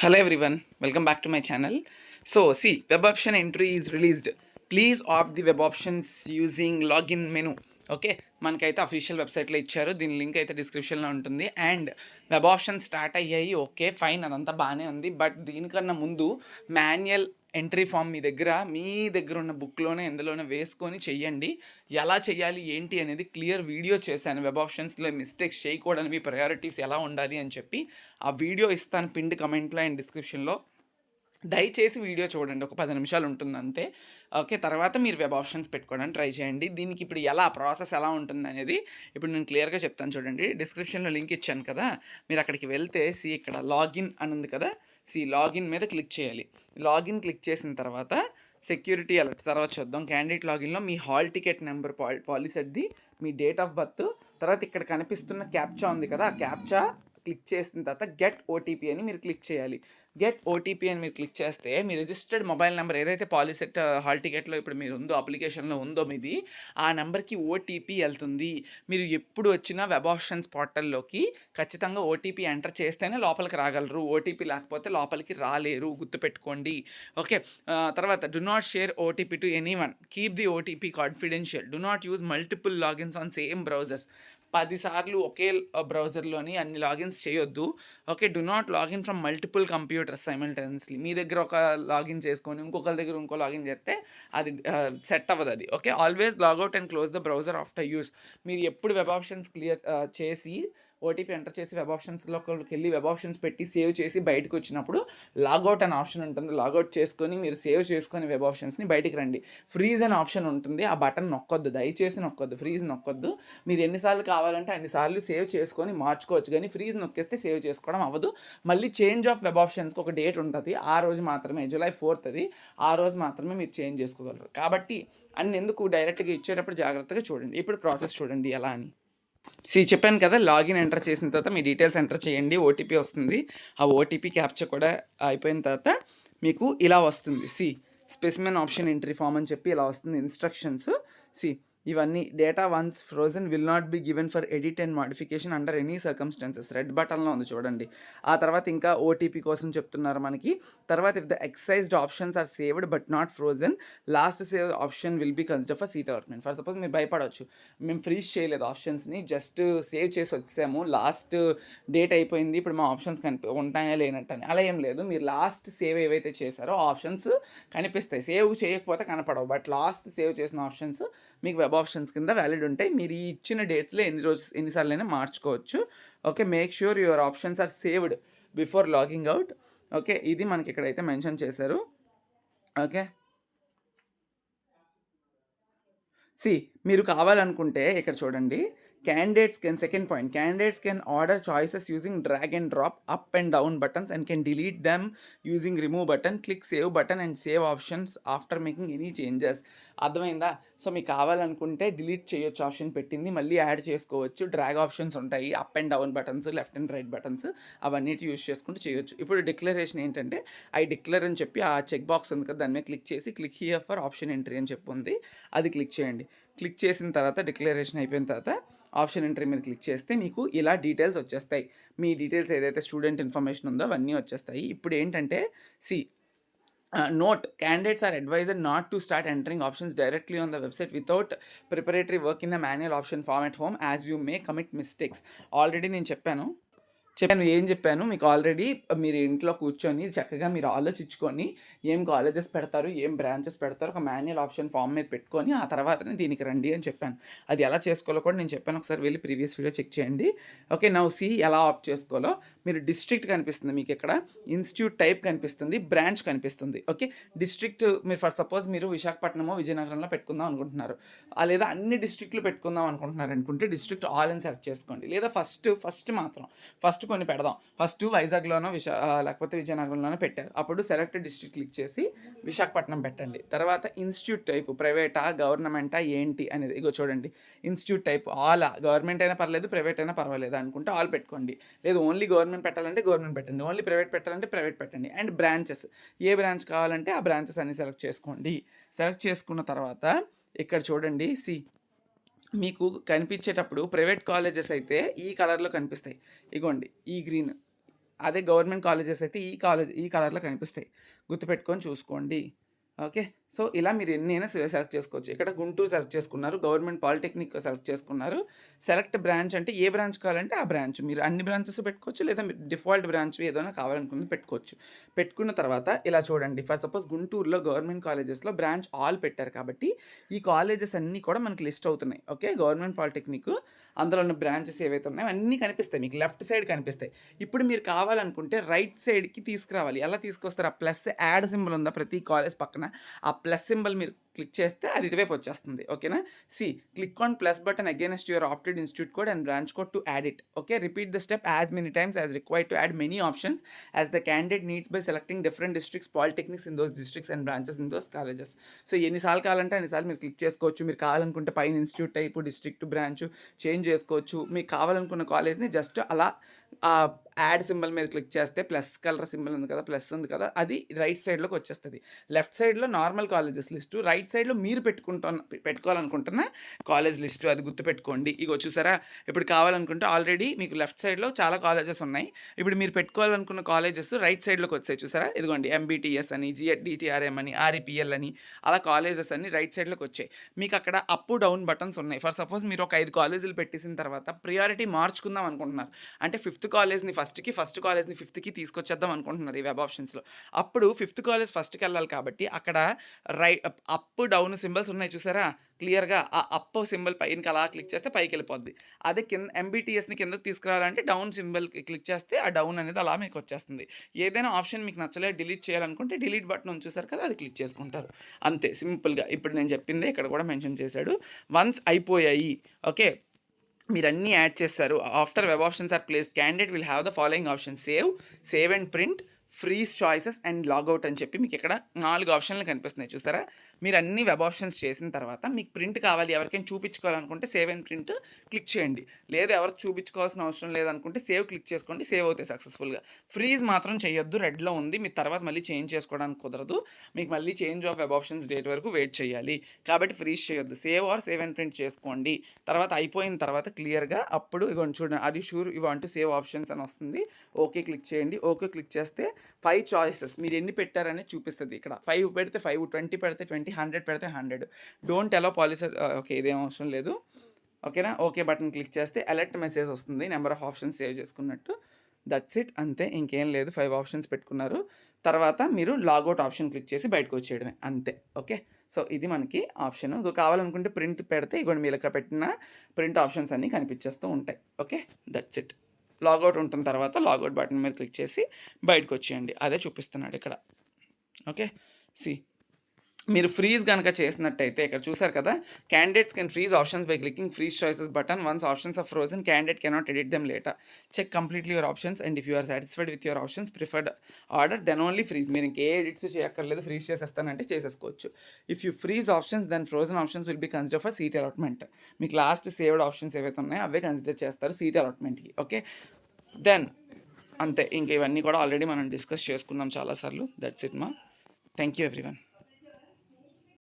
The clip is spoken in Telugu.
Hello everyone, welcome back to my channel. So see, web option entry is released. Please opt the web options using login menu. Okay, మనకైతే అఫీషియల్ వెబ్సైట్లో ఇచ్చారు. దీని లింక్ అయితే డిస్క్రిప్షన్లో ఉంటుంది. అండ్ వెబ్ ఆప్షన్స్ స్టార్ట్ అయ్యాయి. ఓకే ఫైన్, అదంతా బాగానే ఉంది. బట్ దీనికన్నా ముందు మాన్యువల్ ఎంట్రీ ఫామ్ మీ దగ్గర ఉన్న బుక్లోనే ఎందులోనే వేసుకొని చెయ్యండి. ఎలా చెయ్యాలి ఏంటి అనేది క్లియర్ వీడియో చేశాను. వెబ్ ఆప్షన్స్లో మిస్టేక్స్ చేయకూడనివి, ప్రయారిటీస్ ఎలా ఉండాలి అని చెప్పి ఆ వీడియో ఇస్తాను పిన్డ్ కమెంట్లో అండ్ డిస్క్రిప్షన్లో. దయచేసి వీడియో చూడండి, ఒక 10 నిమిషాలు ఉంటుంది అంతే. ఓకే, తర్వాత మీరు వెబ్ ఆప్షన్స్ పెట్టుకోవడానికి ట్రై చేయండి. దీనికి ఇప్పుడు ప్రాసెస్ ఎలా ఉంటుంది అనేది ఇప్పుడు నేను క్లియర్గా చెప్తాను చూడండి. డిస్క్రిప్షన్లో లింక్ ఇచ్చాను కదా, మీరు అక్కడికి వెళ్తే ఇక్కడ లాగిన్ అని ఉంది కదా, లాగిన్ మీద క్లిక్ చేయాలి. లాగిన్ క్లిక్ చేసిన తర్వాత సెక్యూరిటీ అలర్ట్ తర్వాత చూద్దాం. క్యాండిడేట్ లాగిన్లో మీ హాల్ టికెట్ నెంబర్ పాలిసెట్ది, మీ డేట్ ఆఫ్ బర్త్, తర్వాత ఇక్కడ కనిపిస్తున్న క్యాప్చా ఉంది కదా, ఆ క్యాప్చా క్లిక్ చేసిన తర్వాత గెట్ ఓటీపీ అని మీరు క్లిక్ చేయాలి. గెట్ ఓటీపీ అని మీరు క్లిక్ చేస్తే మీ రిజిస్టర్డ్ మొబైల్ నెంబర్ ఏదైతే పాలిసెట్ హాల్ టికెట్లో ఇప్పుడు మీరు ఉందో, అప్లికేషన్లో ఉందో మీది, ఆ నెంబర్కి ఓటీపీ వెళ్తుంది. మీరు ఎప్పుడు వచ్చినా వెబ్ ఆప్షన్స్ పోర్టల్లోకి ఖచ్చితంగా ఓటీపీ ఎంటర్ చేస్తేనే లోపలికి రాగలరు. ఓటీపీ లేకపోతే లోపలికి రాలేరు, గుర్తుపెట్టుకోండి. ఓకే, తర్వాత do not share OTP to anyone, keep the OTP confidential, do not use multiple logins on same browsers. 10 సార్లు ఒకే బ్రౌజర్లోని అన్ని లాగిన్స్ చేయొద్దు. Okay, do not login from multiple computers simultaneously. మీ దగ్గర ఒక లాగిన్ చేసుకొని ఇంకొకరి దగ్గర ఇంకో లాగిన్ చేస్తే అది సెట్ అవ్వదు అది. Okay, always logout and close the browser after use. మీరు ఎప్పుడు వెబ్ ఆప్షన్స్ క్లియర్ చేసి ఓటీపీ ఎంటర్ చేసి వెబ్ ఆప్షన్స్లోకి వెళ్ళి వెబ్ ఆప్షన్స్ పెట్టి సేవ్ చేసి బయటకు వచ్చినప్పుడు లాగౌట్ అనే ఆప్షన్ ఉంటుంది. లాగౌట్ చేసుకొని మీరు సేవ్ చేసుకొని వెబ్ ఆప్షన్స్ని బయటికి రండి. ఫ్రీజ్ అనే ఆప్షన్ ఉంటుంది, ఆ బటన్ నొక్కొద్దు, దయచేసి నొక్కొద్దు, ఫ్రీజ్ నొక్కొద్దు. మీరు ఎన్నిసార్లు కావాలంటే అన్నిసార్లు సేవ్ చేసుకొని మార్చుకోవచ్చు, కానీ ఫ్రీజ్ నొక్కేస్తే సేవ్ చేసుకోవడం అవ్వదు. మళ్ళీ చేంజ్ ఆఫ్ వెబ్ ఆప్షన్స్కి ఒక డేట్ ఉంటుంది, ఆ రోజు మాత్రమే, జూలై 4th అది, ఆ రోజు మాత్రమే మీరు చేంజ్ చేసుకోగలరు. కాబట్టి అన్ని ఎందుకు డైరెక్ట్గా ఇచ్చేటప్పుడు జాగ్రత్తగా చూడండి. ఇప్పుడు ప్రాసెస్ చూడండి ఎలా అని. చెప్పాను కదా, లాగిన్ ఎంటర్ చేసిన తర్వాత మీ డీటెయిల్స్ ఎంటర్ చేయండి, ఓటీపీ వస్తుంది. ఆ ఓటీపీ క్యాప్చర్ కూడా అయిపోయిన తర్వాత మీకు ఇలా వస్తుంది. స్పెసిమెన్ ఆప్షన్ ఎంట్రీ ఫామ్ అని చెప్పి ఇలా వస్తుంది ఇన్స్ట్రక్షన్స్. ఇవన్నీ data once frozen will not be given for edit and modification under any circumstances, red బటన్లో ఉంది చూడండి. ఆ తర్వాత ఇంకా ఓటీపీ కోసం చెప్తున్నారు మనకి. తర్వాత if the exercised options are saved but not frozen, last save option will be consider for seat allotment. For suppose మీరు భయపడవచ్చు, మేము ఫ్రీజ్ చేయలేదు ఆప్షన్స్ని, జస్ట్ సేవ్ చేసి వచ్చాము, లాస్ట్ డేట్ అయిపోయింది, ఇప్పుడు మా ఆప్షన్స్ ఉంటాయా లేనట్టని. అలా ఏం లేదు, మీరు లాస్ట్ సేవ్ ఏవైతే చేశారో ఆప్షన్స్ కనిపిస్తాయి. సేవ్ చేయకపోతే కనపడవు, బట్ లాస్ట్ సేవ్ చేసిన ఆప్షన్స్ మీకు వెబ్ ఆప్షన్స్ కింద వ్యాలిడ్ ఉంటాయి. మీరు ఈ ఇచ్చిన డేట్స్లో ఎన్నిసార్లు అయినా మార్చుకోవచ్చు. Okay, make sure your options are saved before logging out. Okay, ఇది మనకి ఇక్కడైతే మెన్షన్ చేశారు. ఓకే, మీరు కావాలనుకుంటే ఇక్కడ చూడండి, second point, candidates can order choices using drag and drop up and down buttons and can delete them using remove button, click save button and save options after making any changes. అర్థమైందా? మీకు కావాలనుకుంటే డిలీట్ చేయొచ్చు, ఆప్షన్ పెట్టింది మళ్ళీ యాడ్ చేసుకోవచ్చు. డ్రాగ్ ఆప్షన్స్ ఉంటాయి, up and down buttons, left and right buttons, అవన్నిటి యూజ్ చేసుకుంటూ చేయొచ్చు. ఇప్పుడు డిక్లరేషన్ ఏంటంటే, ఐ డిక్లేర్ అని చెప్పి ఆ చెక్ బాక్స్ ఉంది కదా, దాని మీద క్లిక్ చేసి click here for option entry అని చెప్పి ఉంది, అది క్లిక్ చేయండి. క్లిక్ చేసిన తర్వాత డిక్లరేషన్ అయిపోయిన తర్వాత ఆప్షన్ ఎంట్రీ మీద క్లిక్ చేస్తే మీకు ఇలా డీటెయిల్స్ వచ్చేస్తాయి. మీ డీటెయిల్స్ ఏదైతే స్టూడెంట్ ఇన్ఫర్మేషన్ ఉందో అవన్నీ వచ్చేస్తాయి. ఇప్పుడు ఏంటంటే note, candidates are advised not to start entering options directly on the website without preparatory work in the manual option form at home, as you may commit mistakes. Already నేను చెప్పాను ఏం చెప్పాను మీకు ఆల్రెడీ. మీరు ఇంట్లో కూర్చొని చక్కగా మీరు ఆలోచించుకొని ఏం కాలేజెస్ పెడతారు, ఏం బ్రాంచెస్ పెడతారు, ఒక మాన్యువల్ ఆప్షన్ ఫామ్ మీద పెట్టుకొని ఆ తర్వాతనే దీనికి రండి అని చెప్పాను. అది ఎలా చేసుకోవాలో కూడా నేను చెప్పాను, ఒకసారి వెళ్ళి ప్రీవియస్ వీడియో చెక్ చేయండి. ఓకే, నౌ ఎలా ఆప్ట్ చేసుకోవాలో. మీరు డిస్ట్రిక్ట్ కనిపిస్తుంది మీకు ఇక్కడ, ఇన్స్టిట్యూట్ టైప్ కనిపిస్తుంది, బ్రాంచ్ కనిపిస్తుంది. ఓకే, డిస్ట్రిక్ట్ మీరు ఫర్ సపోజ్ మీరు విశాఖపట్నమో విజయనగరంలో పెట్టుకుందాం అనుకుంటున్నారు, లేదా అన్ని డిస్ట్రిక్ట్లు పెట్టుకుందాం అనుకుంటున్నారు అనుకుంటే డిస్ట్రిక్ట్ ఆల్ అని సెలెక్ట్ చేసుకోండి. లేదా ఫస్ట్ కొన్ని పెడదాం. ఫస్ట్ వైజాగ్లోనో లేకపోతే విజయనగరంలోనో పెట్టారు, అప్పుడు సెలెక్టెడ్ డిస్ట్రిక్ట్ క్లిక్ చేసి విశాఖపట్నం పెట్టండి. తర్వాత ఇన్స్టిట్యూట్ టైప్ ప్రైవేటా గవర్నమెంటా ఏంటి అనేది ఇగో చూడండి. ఇన్స్టిట్యూట్ టైప్ ఆల్, గవర్నమెంట్ అయినా పర్లేదు ప్రైవేట్ అయినా పర్వాలేదు అనుకుంటే ఆల్ పెట్టుకోండి. లేదు ఓన్లీ గవర్నమెంట్ పెట్టాలంటే గవర్నమెంట్ పెట్టండి, ఓన్లీ ప్రైవేట్ పెట్టాలంటే ప్రైవేట్ పెట్టండి. అండ్ బ్రాంచెస్, ఏ బ్రాంచ్ కావాలంటే ఆ బ్రాంచెస్ అన్ని సెలెక్ట్ చేసుకోండి. సెలెక్ట్ చేసుకున్న తర్వాత ఇక్కడ చూడండి, మీకు కనిపించేటప్పుడు ప్రైవేట్ కాలేజెస్ అయితే ఈ కలర్లో కనిపిస్తాయి, ఇగోండి ఈ గ్రీన్, అదే గవర్నమెంట్ కాలేజెస్ అయితే ఈ కలర్లో కనిపిస్తాయి, గుర్తుపెట్టుకొని చూసుకోండి. ఓకే. సో ఇలా మీరు ఎన్నైనా సెలెక్ట్ చేసుకోవచ్చు. ఇక్కడ గుంటూరు సెలెక్ట్ చేసుకున్నారు, గవర్నమెంట్ పాలిటెక్నిక్ సెలెక్ట్ చేసుకున్నారు. సెలెక్ట్ బ్రాంచ్ అంటే ఏ బ్రాంచ్ కావాలంటే ఆ బ్రాంచ్, మీరు అన్ని బ్రాంచెస్ పెట్టుకోవచ్చు, లేదా మీరు డిఫాల్ట్ బ్రాంచ్ ఏదైనా కావాలనుకున్నది పెట్టుకోవచ్చు. పెట్టుకున్న తర్వాత ఇలా చూడండి, ఫర్ సపోజ్ గుంటూరులో గవర్నమెంట్ కాలేజెస్లో బ్రాంచ్ ఆల్ పెట్టారు కాబట్టి ఈ కాలేజెస్ అన్నీ కూడా మనకి లిస్ట్ అవుతున్నాయి. ఓకే, గవర్నమెంట్ పాలిటెక్నిక్ అందులో ఉన్న బ్రాంచెస్ ఏవైతే ఉన్నాయో అన్నీ కనిపిస్తాయి, మీకు లెఫ్ట్ సైడ్ కనిపిస్తాయి. ఇప్పుడు మీరు కావాలనుకుంటే రైట్ సైడ్కి తీసుకురావాలి. ఎలా తీసుకొస్తారు? ఆ ప్లస్ యాడ్ సింబల్ ఉందా ప్రతి కాలేజ్ పక్కన, ఆ ప్లస్ సింబల్ మీరు క్లిక్ చేస్తే అది ఇటువైపు వచ్చేస్తుంది. ఓకేనా? Click on plus button against your opted institute code and branch code to add it. Okay, repeat the step as many times as required to add many options as the candidate needs by selecting different districts polytechnics in those districts and branches in those colleges. So ఎన్నిసార్లు కావాలంటే అన్నిసార్లు మీరు క్లిక్ చేసుకోవచ్చు. మీరు కావాలనుకుంటే పైన institute type, district, branch change చేసుకోవచ్చు. మీకు కావాలనుకున్న కాలేజ్ని జస్ట్ అలా యాడ్ సింబల్ మీద క్లిక్ చేస్తే ప్లస్ కలర్ సింబల్ ఉంది కదా, ప్లస్ ఉంది కదా, అది రైట్ సైడ్లోకి వచ్చేస్తుంది. లెఫ్ట్ సైడ్లో నార్మల్ కాలేజెస్ లిస్టు, రైట్ సైడ్లో మీరు పెట్టుకోవాలనుకుంటున్న కాలేజ్ లిస్టు, అది గుర్తుపెట్టుకోండి. ఇగో చూసారా, ఇప్పుడు కావాలనుకుంటే ఆల్రెడీ మీకు లెఫ్ట్ సైడ్లో చాలా కాలేజెస్ ఉన్నాయి. ఇప్పుడు మీరు పెట్టుకోవాలనుకున్న కాలేజెస్ రైట్ సైడ్లోకి వచ్చాయి చూసారా, ఇదిగోండి ఎంబీటీఎస్ అని, జిఎడ్డిటిఆర్ఎం అని, ఆర్ఈపిఎల్ అని, అలా కాలేజెస్ అన్ని రైట్ సైడ్లోకి వచ్చాయి. మీకు అక్కడ అప్ డౌన్ బటన్స్ ఉన్నాయి. ఫర్ సపోజ్ మీరు ఒక 5 కాలేజీలు పెట్టేసిన తర్వాత ప్రియారిటీ మార్చుకుందాం అనుకుంటున్నారు, అంటే 5th కాలేజ్ని ఫస్ట్ కాలేజ్ని 5th తీసుకొచ్చేద్దాం అనుకుంటున్నారు ఈ వెబ్ ఆప్షన్స్లో. అప్పుడు 5th కాలేజ్ ఫస్ట్కి వెళ్ళాలి కాబట్టి అక్కడ అప్ డౌన్ సింబల్స్ ఉన్నాయి చూసారా, క్లియర్గా ఆ అప్ సింబల్ పైనకి అలా క్లిక్ చేస్తే పైకి వెళ్ళిపోద్ది. అదే కింద ఎంబీటీఎస్ని కిందకి తీసుకురావాలంటే డౌన్ సింబల్ క్లిక్ చేస్తే ఆ డౌన్ అనేది అలా మీకు వచ్చేస్తుంది. ఏదైనా ఆప్షన్ మీకు నచ్చలేదు డిలీట్ చేయాలనుకుంటే డిలీట్ బటన్ ఉంది చూసారు కదా, అది క్లిక్ చేసుకుంటారు అంతే, సింపుల్గా. ఇప్పుడు నేను చెప్పిందే ఇక్కడ కూడా మెన్షన్ చేశాడు. వన్స్ అయిపోయాయి, ఓకే, మీరు అన్నీ యాడ్ చేస్తారు. After web options are place candidate will have the following option: save and print, freeze choices and logout అని చెప్పి మీకు ఇక్కడ 4 ఆప్షన్లు కనిపిస్తున్నాయి చూసారా. మీరు అన్ని వెబ్ ఆప్షన్స్ చేసిన తర్వాత మీకు ప్రింట్ కావాలి, ఎవరికైనా చూపించుకోవాలనుకుంటే సేవ్ అండ్ ప్రింట్ క్లిక్ చేయండి. లేదా ఎవరికి చూపించుకోవాల్సిన అవసరం లేదనుకుంటే సేవ్ క్లిక్ చేసుకోండి, సేవ్ అవుతాయి సక్సెస్ఫుల్గా. ఫ్రీజ్ మాత్రం చేయొద్దు, రెడ్లో ఉంది, మీ తర్వాత మళ్ళీ చేంజ్ చేసుకోవడానికి కుదరదు. మీకు మళ్ళీ change of web options date వరకు వెయిట్ చేయాలి కాబట్టి ఫ్రీజ్ చేయొద్దు. సేవ్ అండ్ ప్రింట్ చేసుకోండి. తర్వాత అయిపోయిన తర్వాత క్లియర్గా అప్పుడు ఇగోండి చూడండి, అది sure you want to save options అని వస్తుంది. ఓకే క్లిక్ చేయండి. ఓకే క్లిక్ చేస్తే 5 చాయిసెస్ మీరు ఎన్ని పెట్టారనేది చూపిస్తుంది. ఇక్కడ 5 పెడితే 5, 20 పెడితే 20, 100 పెడితే 100. Don't allow policy. ఓకే, ఇదేం అవసరం లేదు. ఓకేనా? ఓకే బటన్ క్లిక్ చేస్తే అలర్ట్ మెసేజ్ వస్తుంది, నెంబర్ ఆఫ్ ఆప్షన్స్ సేవ్ చేసుకున్నట్టు. దట్స్ ఇట్, అంతే, ఇంకేం లేదు. 5 ఆప్షన్స్ పెట్టుకున్నారు. తర్వాత మీరు లాగౌట్ ఆప్షన్ క్లిక్ చేసి బయటకు వచ్చేయడమే, అంతే. ఓకే, సో ఇది మనకి ఆప్షన్. కావాలనుకుంటే ప్రింట్ పెడితే ఇగోండి మీరు ఇక్కడ పెట్టిన ప్రింట్ ఆప్షన్స్ అన్నీ కనిపించేస్తూ ఉంటాయి. Okay, that's it. లాగౌట్ ఉంటుంది, తర్వాత లాగౌట్ బటన్ మీద క్లిక్ చేసి బయటకు వచ్చేయండి, అదే చూపిస్తున్నాడు ఇక్కడ. ఓకే, మీరు ఫ్రీజ్ కనుక చేసినట్టయితే ఇక్కడ చూసారు కదా, candidates can freeze options by clicking freeze choices button. Once options are frozen candidate cannot edit them later. Check completely your options and if you are satisfied with your options preferred order then only freeze. మీరు ఇంకే ఎడిట్స్ చేయక్కర్లేదు, ఫ్రీజ్ చేసేస్తానంటే చేసేసుకోవచ్చు. If you freeze options then frozen options will be consider for seat allotment. మీకు లాస్ట్ సేవ్డ్ ఆప్షన్స్ ఏవైతే ఉన్నాయో అవే కన్సిడర్ చేస్తారు సీట్ అలాట్మెంట్కి. ఓకే, దెన్ అంతే, ఇంక ఇవన్నీ కూడా ఆల్రెడీ మనం డిస్కస్ చేసుకున్నాం చాలాసార్లు. దట్స్ ఇట్ మా. Thank you everyone.